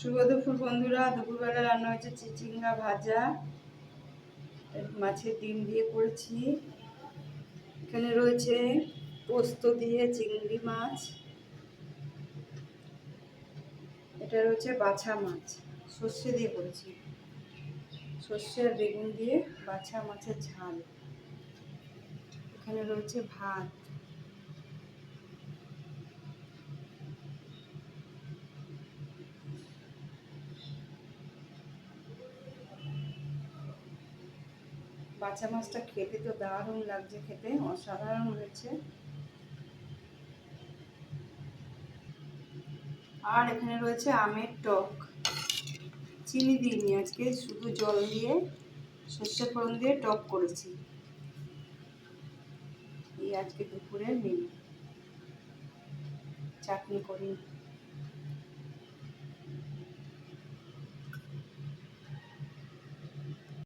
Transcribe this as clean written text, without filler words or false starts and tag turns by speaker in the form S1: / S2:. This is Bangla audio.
S1: শুভ দুপুর বন্ধুরা। দুপুরবেলা রান্না হয়েছে চিচিঙ্গা ভাজা, মাছের ডিম দিয়ে করেছি। এখানে রয়েছে পোস্ত দিয়ে চিংড়ি মাছ, এটা রয়েছে বাছা মাছ, সর্ষে দিয়ে করেছি, সর্ষে আর বেগুন দিয়ে বাছা মাছের ঝাল। এখানে রয়েছে ভাত। বাছা মাছটা খেতে তো দারুণ লাগছে, খেতে অসাধারণ হয়েছে। আর এখানে রয়েছে আমের টক, চিনি দিইনি আজকে, শুধু জল দিয়ে সর্ষে ফোড়ন দিয়ে টক করেছি। এই আজকে দুপুরের মেনু। চাটনি করি।